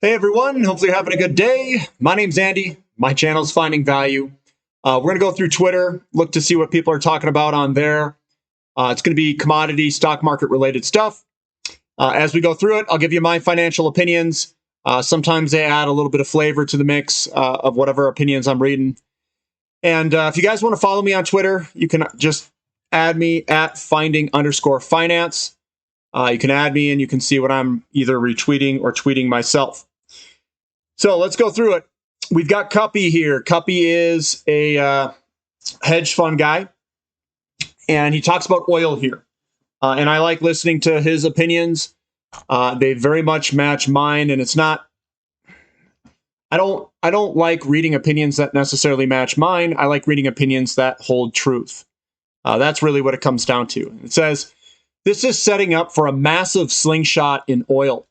Hey everyone, hopefully you're having a good day. My name's Andy. My channel's Finding Value. We're going to go through Twitter, look to see what people are talking about on there. It's going to be commodity, stock market related stuff. As we go through it, I'll give you my financial opinions. Sometimes they add a little bit of flavor to the mix of whatever opinions I'm reading. And if you guys want to follow me on Twitter, you can just add me at finding_finance. You can add me and you can see what I'm either retweeting or tweeting myself. So let's go through it. We've got Cuppy here. Cuppy is a hedge fund guy, and he talks about oil here. And I like listening to his opinions. They very much match mine, and it's not. I don't like reading opinions that necessarily match mine. I like reading opinions that hold truth. That's really what it comes down to. It says, this is setting up for a massive slingshot in oil.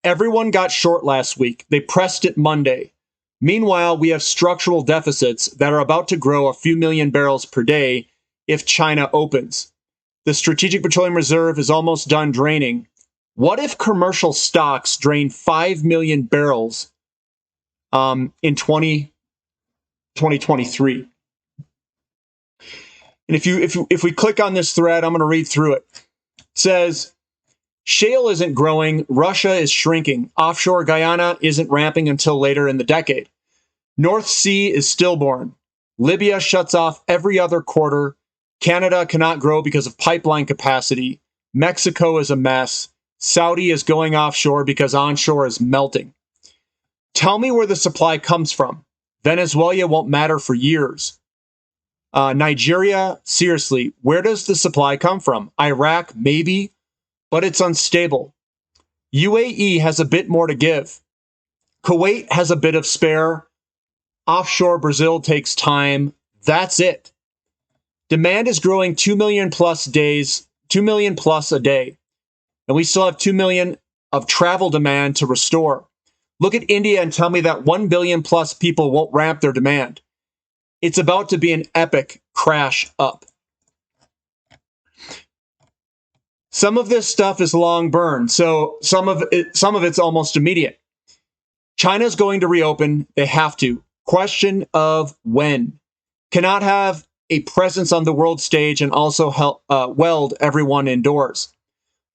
Everyone got short last week. They pressed it Monday. Meanwhile, we have structural deficits that are about to grow a few million barrels per day if China opens. The Strategic Petroleum Reserve is almost done draining. What if commercial stocks drain 5 million barrels in 2023? And if we click on this thread, I'm going to read through it. It says, shale isn't growing. Russia is shrinking. Offshore Guyana isn't ramping until later in the decade. North Sea is stillborn. Libya shuts off every other quarter. Canada cannot grow because of pipeline capacity. Mexico is a mess. Saudi is going offshore because onshore is melting. Tell me where the supply comes from. Venezuela won't matter for years. Nigeria, seriously, where does the supply come from? Iraq, maybe, but it's unstable. UAE has a bit more to give. Kuwait has a bit of spare. Offshore Brazil takes time. That's it. Demand is growing 2 million plus a day. And we still have 2 million of travel demand to restore. Look at India and tell me that 1 billion plus people won't ramp their demand. It's about to be an epic crash up. Some of this stuff is long burn, so some of it's almost immediate. China's going to reopen. They have to. Question of when. Cannot have a presence on the world stage and also help weld everyone indoors.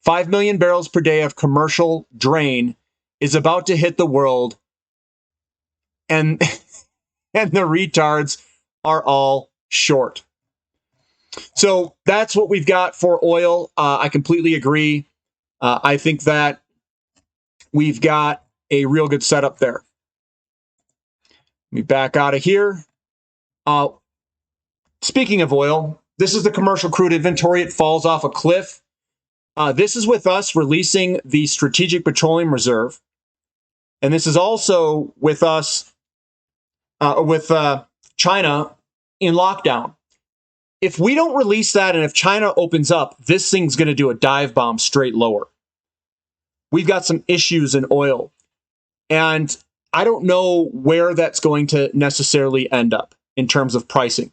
5 million barrels per day of commercial drain is about to hit the world, and and the retards are all short. So that's what we've got for oil. I completely agree. I think that we've got a real good setup there. Let me back out of here. Speaking of oil, this is the commercial crude inventory. It falls off a cliff. This is with us releasing the Strategic Petroleum Reserve. And this is also with us, with China in lockdown. If we don't release that and if China opens up, this thing's going to do a dive bomb straight lower. We've got some issues in oil. And I don't know where that's going to necessarily end up in terms of pricing.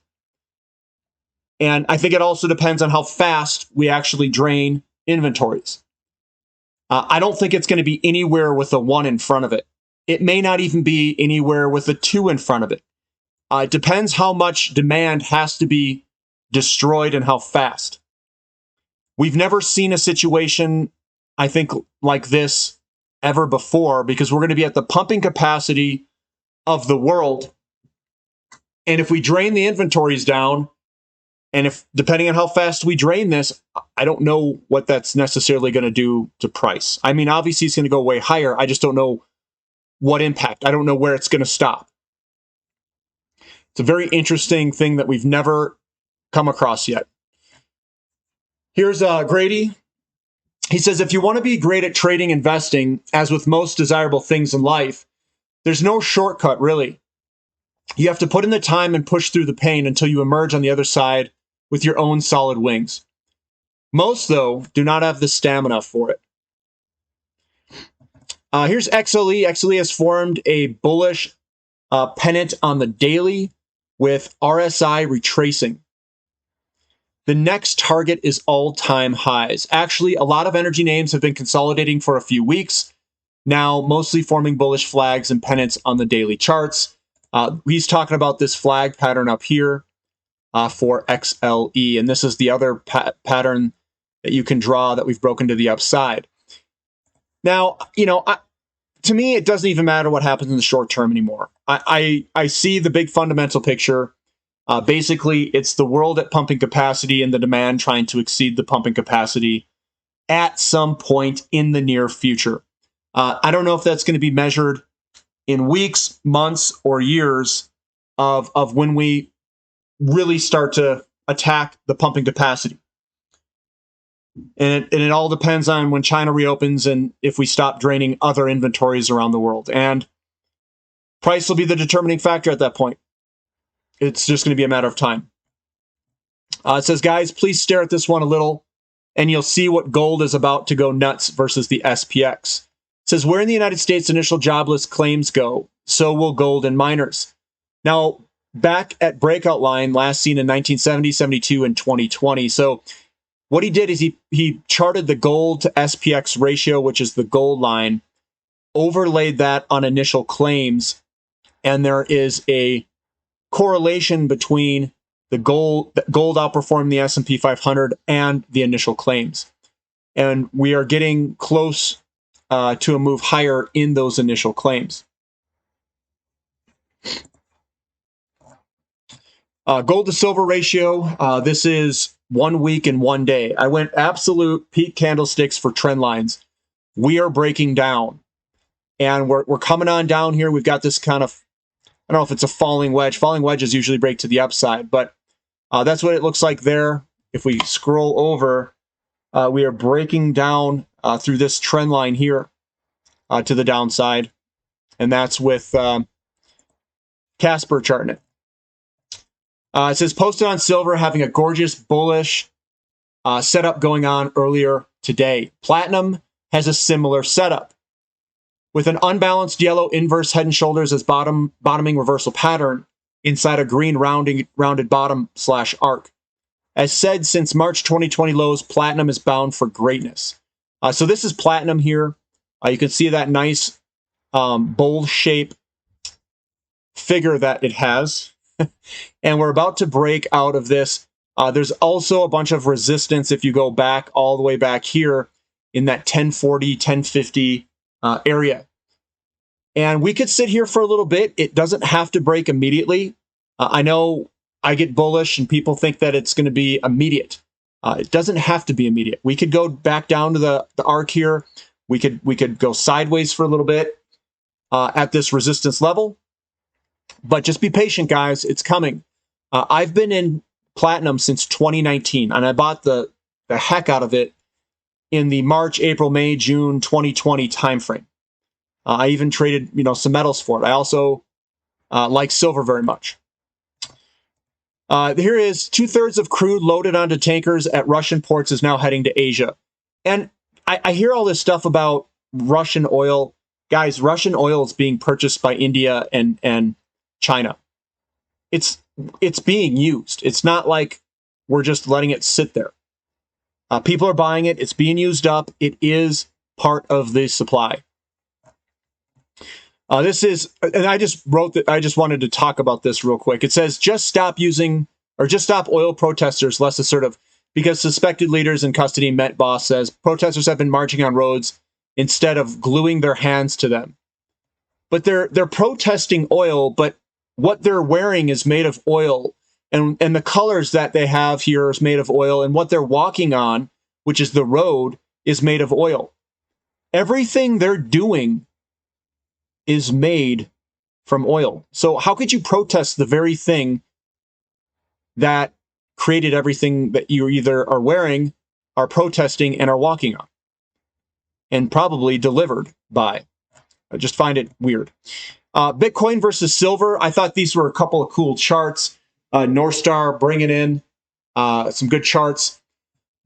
And I think it also depends on how fast we actually drain inventories. I don't think it's going to be anywhere with a 1 in front of it. It may not even be anywhere with a 2 in front of it. It depends how much demand has to be destroyed and how fast. We've never seen a situation, I think, like this ever before, because we're going to be at the pumping capacity of the world. And if we drain the inventories down, and if depending on how fast we drain this, I don't know what that's necessarily going to do to price. I mean, obviously it's going to go way higher. I just don't know what impact. I don't know where it's going to stop. It's a very interesting thing that we've never come across yet. Here's Grady. He says, if you want to be great at trading, investing, as with most desirable things in life, there's no shortcut, really. You have to put in the time and push through the pain until you emerge on the other side with your own solid wings. Most, though, do not have the stamina for it. Here's XLE. XLE has formed a bullish pennant on the daily with RSI retracing. The next target is all-time highs. Actually, a lot of energy names have been consolidating for a few weeks. now mostly forming bullish flags and pennants on the daily charts. He's talking about this flag pattern up here for XLE, and this is the other pattern that you can draw that we've broken to the upside. Now, to me, it doesn't even matter what happens in the short term anymore. I see the big fundamental picture. Basically, it's the world at pumping capacity and the demand trying to exceed the pumping capacity at some point in the near future. I don't know if that's going to be measured in weeks, months, or years of when we really start to attack the pumping capacity. And it all depends on when China reopens and if we stop draining other inventories around the world. And price will be the determining factor at that point. It's just going to be a matter of time. It says, guys, please stare at this one a little, and you'll see what gold is about to go nuts versus the SPX. It says, where in the United States initial jobless claims go, so will gold and miners. Now, back at breakout line, last seen in 1970, 72, and 2020. So what he did is he charted the gold to SPX ratio, which is the gold line, overlaid that on initial claims, and there is a correlation between the gold outperforming the S&P 500 and the initial claims. And we are getting close to a move higher in those initial claims. Gold to silver ratio, this is 1 week and 1 day. I went absolute peak candlesticks for trend lines. We are breaking down. And we're coming on down here. We've got this kind of, I don't know if it's a falling wedge. Falling wedges usually break to the upside, but that's what it looks like there. If we scroll over, we are breaking down through this trend line here to the downside. And that's with Casper charting it. It says posted on silver, having a gorgeous bullish setup going on earlier today. Platinum has a similar setup with an unbalanced yellow inverse head and shoulders as bottoming reversal pattern inside a green rounded bottom / arc. As said, since March 2020 lows, platinum is bound for greatness. So this is platinum here. You can see that nice bowl shape figure that it has. And we're about to break out of this. There's also a bunch of resistance if you go back all the way back here in that 1040, 1050 area. And we could sit here for a little bit. It doesn't have to break immediately. I know I get bullish and people think that it's going to be immediate. It doesn't have to be immediate. We could go back down to the arc here. We could go sideways for a little bit at this resistance level. But just be patient, guys. It's coming. I've been in platinum since 2019, and I bought the heck out of it in the March, April, May, June 2020 timeframe. I even traded, some metals for it. I also like silver very much. Here is 2/3 of crude loaded onto tankers at Russian ports is now heading to Asia. And I hear all this stuff about Russian oil. Guys, Russian oil is being purchased by India and China. It's being used. It's not like we're just letting it sit there. People are buying it. It's being used up. It is part of the supply. This is, and I just wrote that. I just wanted to talk about this real quick. It says, just stop oil protesters less assertive because suspected leaders in custody. Met boss says protesters have been marching on roads instead of gluing their hands to them. But they're protesting oil, but what they're wearing is made of oil, and the colors that they have here is made of oil, and what they're walking on, which is the road, is made of oil. Everything they're doing is made from oil. So how could you protest the very thing that created everything that you either are wearing, are protesting, and are walking on? And probably delivered by. I just find it weird. Bitcoin versus silver. I thought these were a couple of cool charts. North Star bringing in some good charts.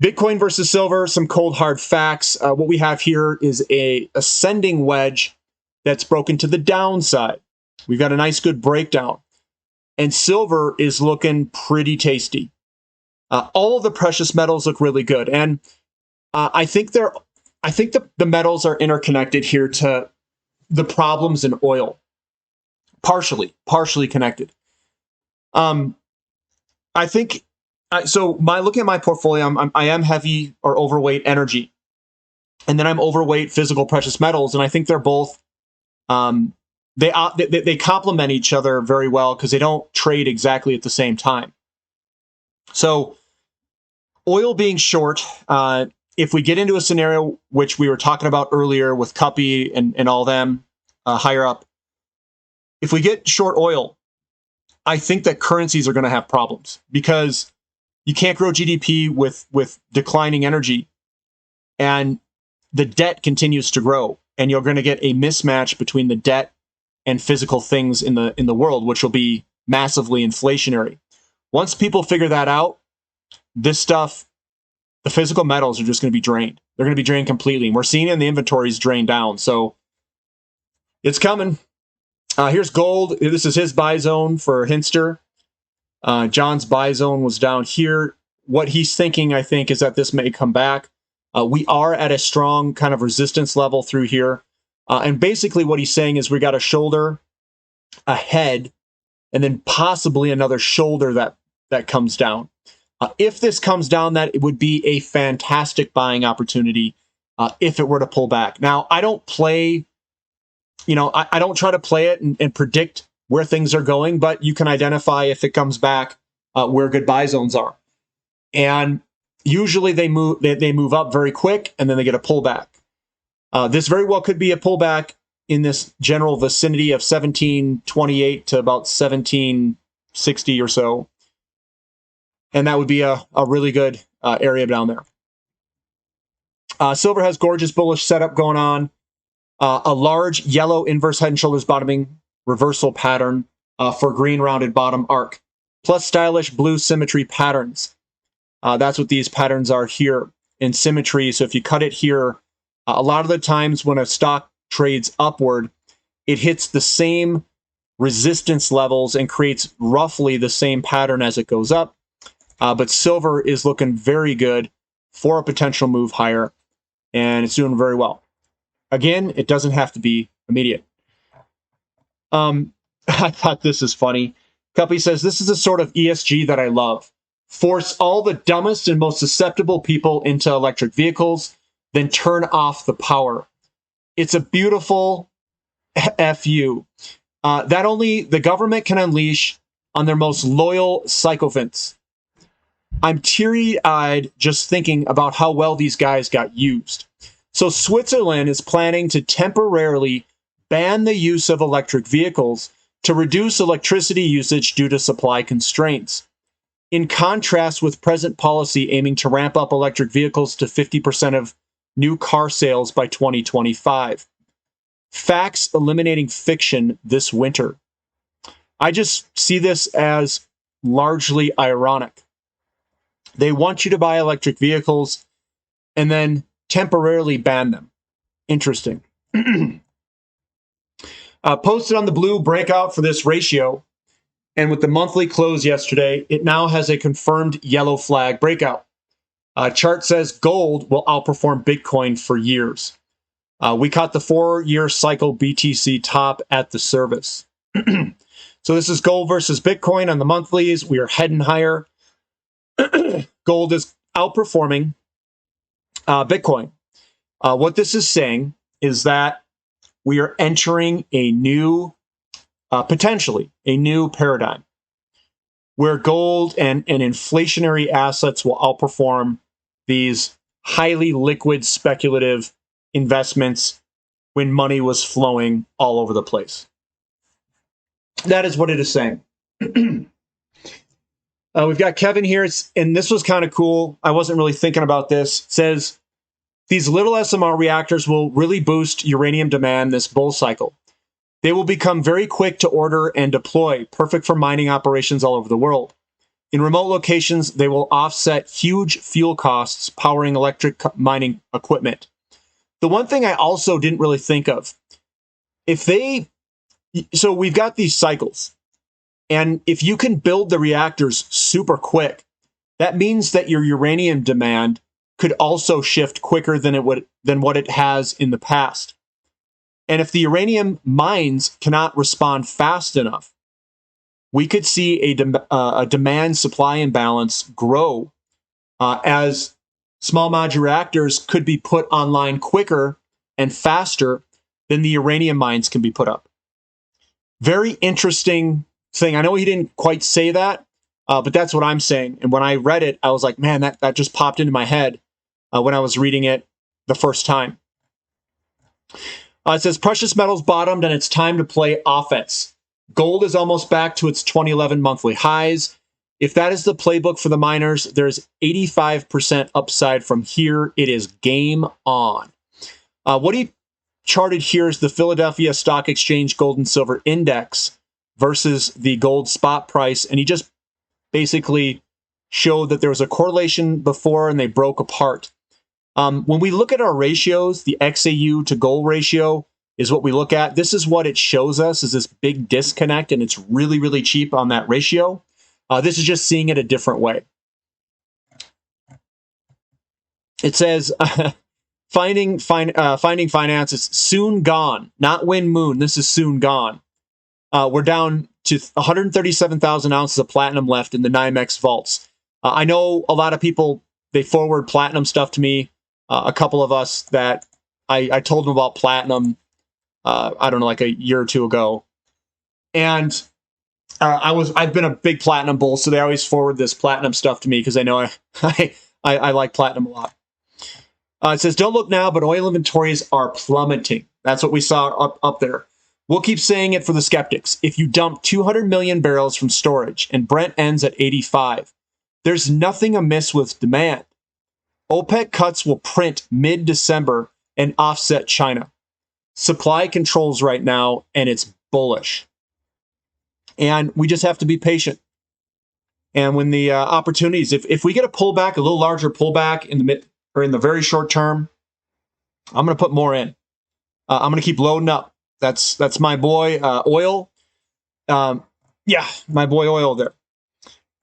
Bitcoin versus silver, some cold hard facts. What we have here is a ascending wedge that's broken to the downside. We've got a nice good breakdown. And silver is looking pretty tasty. All of the precious metals look really good. And I think they're I think the metals are interconnected here to the problems in oil, partially connected. I think so. Looking at my portfolio, I am heavy or overweight energy, and then I'm overweight physical precious metals, and I think they're both they complement each other very well because they don't trade exactly at the same time. So, oil being short, if we get into a scenario which we were talking about earlier with Cuppy and all them higher up, if we get short oil, I think that currencies are going to have problems because you can't grow GDP with declining energy, and the debt continues to grow, and you're going to get a mismatch between the debt and physical things in the world, which will be massively inflationary. Once people figure that out, this stuff, the physical metals are just going to be drained. They're going to be drained completely. And we're seeing it in the inventories drain down. So it's coming. Here's gold. This is his buy zone for Hinster. John's buy zone was down here. What he's thinking, I think, is that this may come back. We are at a strong kind of resistance level through here. And basically what he's saying is we got a shoulder, a head, and then possibly another shoulder that comes down. If this comes down, that it would be a fantastic buying opportunity if it were to pull back. Now, I don't play, I don't try to play it and predict where things are going, but you can identify if it comes back where good buy zones are. And usually they move up very quick and then they get a pullback. This very well could be a pullback in this general vicinity of 1728 to about 1760 or so. And that would be a really good area down there. Silver has gorgeous bullish setup going on. A large yellow inverse head and shoulders bottoming reversal pattern for green rounded bottom arc, plus stylish blue symmetry patterns. That's what these patterns are here in symmetry. So if you cut it here, a lot of the times when a stock trades upward, it hits the same resistance levels and creates roughly the same pattern as it goes up. But silver is looking very good for a potential move higher, and it's doing very well. Again, it doesn't have to be immediate. I thought this is funny. Cuppy says, this is a sort of ESG that I love. Force all the dumbest and most susceptible people into electric vehicles, then turn off the power. It's a beautiful FU that only the government can unleash on their most loyal sycophants. I'm teary-eyed just thinking about how well these guys got used. So Switzerland is planning to temporarily ban the use of electric vehicles to reduce electricity usage due to supply constraints. In contrast with present policy aiming to ramp up electric vehicles to 50% of new car sales by 2025. Facts eliminating fiction this winter. I just see this as largely ironic. They want you to buy electric vehicles and then temporarily ban them. Interesting. Posted on the blue breakout for this ratio, and with the monthly close yesterday, it now has a confirmed yellow flag breakout. Chart says gold will outperform Bitcoin for years. We caught the 4-year cycle BTC top at the service. So this is gold versus Bitcoin on the monthlies. We are heading higher. Gold is outperforming Bitcoin. What this is saying is that we are entering a new, potentially a new paradigm where gold and inflationary assets will outperform these highly liquid speculative investments when money was flowing all over the place. That is what it is saying. We've got Kevin here, and this was kind of cool. I wasn't really thinking about this. It says, these little SMR reactors will really boost uranium demand this bull cycle. They will become very quick to order and deploy, perfect for mining operations all over the world. In remote locations, they will offset huge fuel costs powering electric mining equipment. The one thing I also didn't really think of, so we've got these cycles, and if you can build the reactors super quick, that means that your uranium demand could also shift quicker than it would than what it has in the past. And if the uranium mines cannot respond fast enough, we could see a demand-supply imbalance grow as small modular reactors could be put online quicker and faster than the uranium mines can be put up. Very interesting thing. I know he didn't quite say that, but that's what I'm saying. And when I read it, I was like, man, that just popped into my head when I was reading it the first time. It says precious metals bottomed and it's time to play offense. Gold is almost back to its 2011 monthly highs. If that is the playbook for the miners, there's 85% upside from here. It is game on. What he charted here is the Philadelphia Stock Exchange Gold and Silver Index versus the gold spot price. And he just basically showed that there was a correlation before and they broke apart. When we look at our ratios, the XAU to gold ratio is what we look at. This is what it shows us, is this big disconnect, and it's really, really cheap on that ratio. This is just seeing it a different way. It says, finding finance is soon gone, not win moon. This is soon gone. We're down to 137,000 ounces of platinum left in the NYMEX vaults. I know a lot of people, they forward platinum stuff to me. A couple of us that I told them about platinum, I don't know, like a year or two ago. And I've been a big platinum bull, so they always forward this platinum stuff to me because I know I like platinum a lot. It says, don't look now, but oil inventories are plummeting. That's what we saw up there. We'll keep saying it for the skeptics. If you dump 200 million barrels from storage and Brent ends at 85, there's nothing amiss with demand. OPEC cuts will print mid-December and offset China. Supply controls right now, and it's bullish. And we just have to be patient. And when the opportunities, if we get a pullback, a little larger pullback in the very short term, I'm going to put more in. I'm going to keep loading up. That's my boy oil. Yeah, my boy oil there.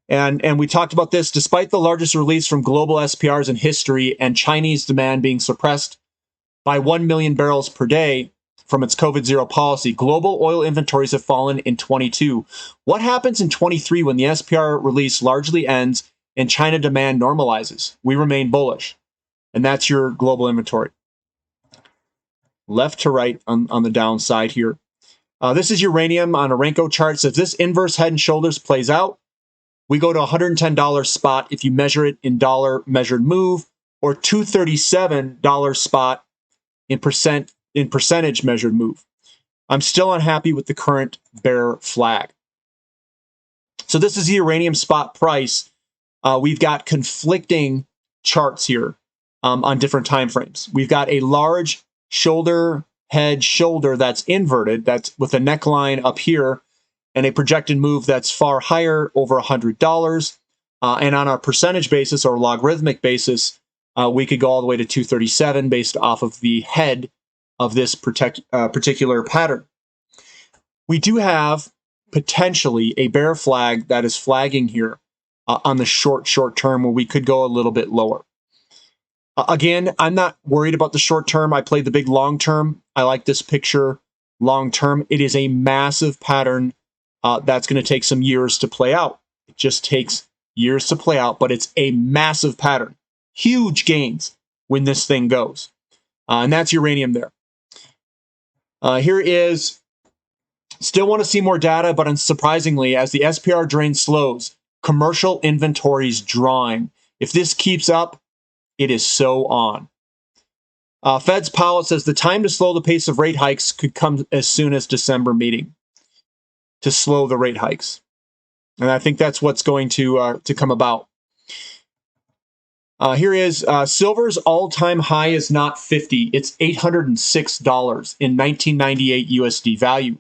And we talked about this. Despite the largest release from global SPRs in history and Chinese demand being suppressed by 1 million barrels per day from its COVID-0 policy, global oil inventories have fallen in 22. What happens in 23 when the SPR release largely ends and China demand normalizes? We remain bullish. And that's your global inventory. Left to right on the downside here. This is uranium on a Renko chart. So if this inverse head and shoulders plays out, we go to $110 spot if you measure it in dollar measured move, or $237 spot in percentage measured move. I'm still unhappy with the current bear flag. So this is the uranium spot price. We've got conflicting charts here on different time frames. We've got a large shoulder that's inverted, that's with a neckline up here, and a projected move that's far higher, over $100. And on a percentage basis or logarithmic basis, we could go all the way to 237 based off of the head of this particular pattern. We do have potentially a bear flag that is flagging here on the short term where we could go a little bit lower. Again, I'm not worried about the short term. I played the big long term. I like this picture long term. It is a massive pattern that's going to take some years to play out. It just takes years to play out, but it's a massive pattern. Huge gains when this thing goes. And that's uranium there. Here is, still want to see more data, but unsurprisingly, as the SPR drain slows, commercial inventories drawing. If this keeps up, it is so on. Fed's Powell says the time to slow the pace of rate hikes could come as soon as December meeting to slow the rate hikes. And I think that's what's going to come about. Here is silver's all-time high is not 50. It's $806 in 1998 USD value.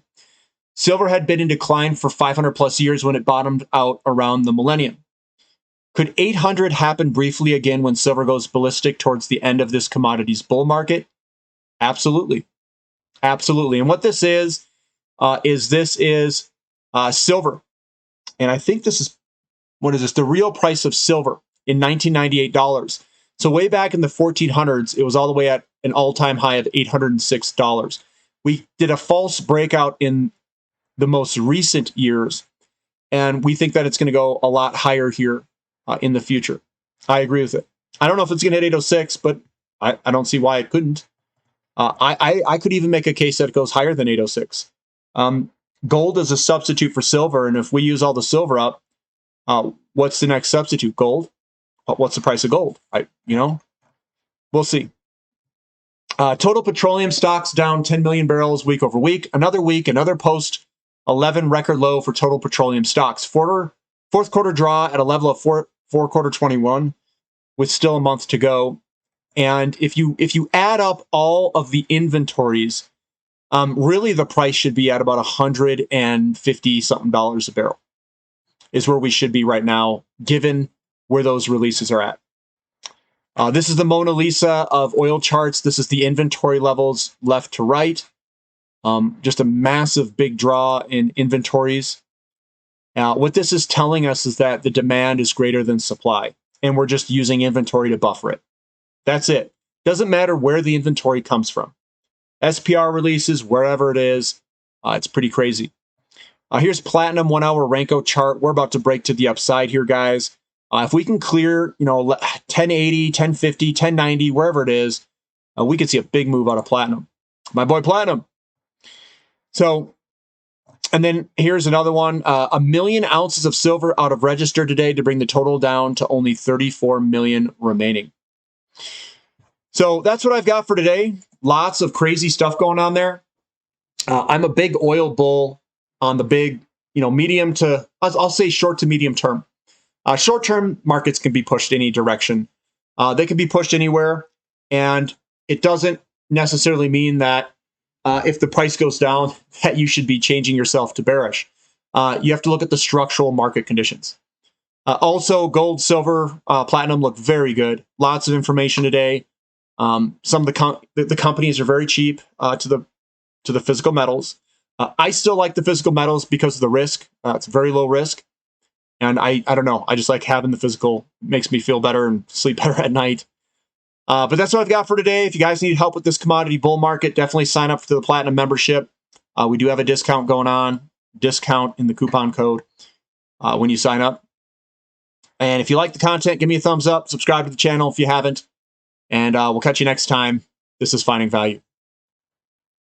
Silver had been in decline for 500 plus years when it bottomed out around the millennium. Could 800 happen briefly again when silver goes ballistic towards the end of this commodities bull market? Absolutely. Absolutely. And what this is silver. And I think this is, what is this? The real price of silver in $1998. So way back in the 1400s, it was all the way at an all-time high of $806. We did a false breakout in the most recent years, and we think that it's going to go a lot higher here in the future. I agree with it. I don't know if it's going to hit 806, but I don't see why it couldn't. I could even make a case that it goes higher than 806. Gold is a substitute for silver, and if we use all the silver up, what's the next substitute? Gold? What's the price of gold? We'll see. Total petroleum stocks down 10 million barrels week over week. Another post 11 record low for total petroleum stocks. Fourth quarter draw at a level of four quarter 21 with still a month to go. And if you add up all of the inventories, really the price should be at about $150 something a barrel is where we should be right now, given where those releases are at. This is the Mona Lisa of oil charts. This is the inventory levels left to right. Just a massive big draw in inventories. What this is telling us is that the demand is greater than supply, and we're just using inventory to buffer it. That's it. Doesn't matter where the inventory comes from. SPR releases, wherever it is, it's pretty crazy. Here's platinum 1 hour Renko chart. We're about to break to the upside here, guys. If we can clear, 1080, 1050, 1090, wherever it is, we could see a big move out of platinum. My boy platinum. So, and then here's another one. 1 million ounces of silver out of register today to bring the total down to only 34 million remaining. So that's what I've got for today. Lots of crazy stuff going on there. I'm a big oil bull on the big, medium to, I'll say short to medium term. Short-term markets can be pushed any direction. They can be pushed anywhere, and it doesn't necessarily mean that if the price goes down, that you should be changing yourself to bearish. You have to look at the structural market conditions. Also, gold, silver, platinum look very good. Lots of information today. Some of the companies are very cheap to the physical metals. I still like the physical metals because of the risk. It's very low risk. And I don't know. I just like having the physical. Makes me feel better and sleep better at night. But that's what I've got for today. If you guys need help with this commodity bull market, definitely sign up for the Platinum membership. We do have a discount going on. Discount in the coupon code when you sign up. And if you like the content, give me a thumbs up. Subscribe to the channel if you haven't. And we'll catch you next time. This is Finding Value.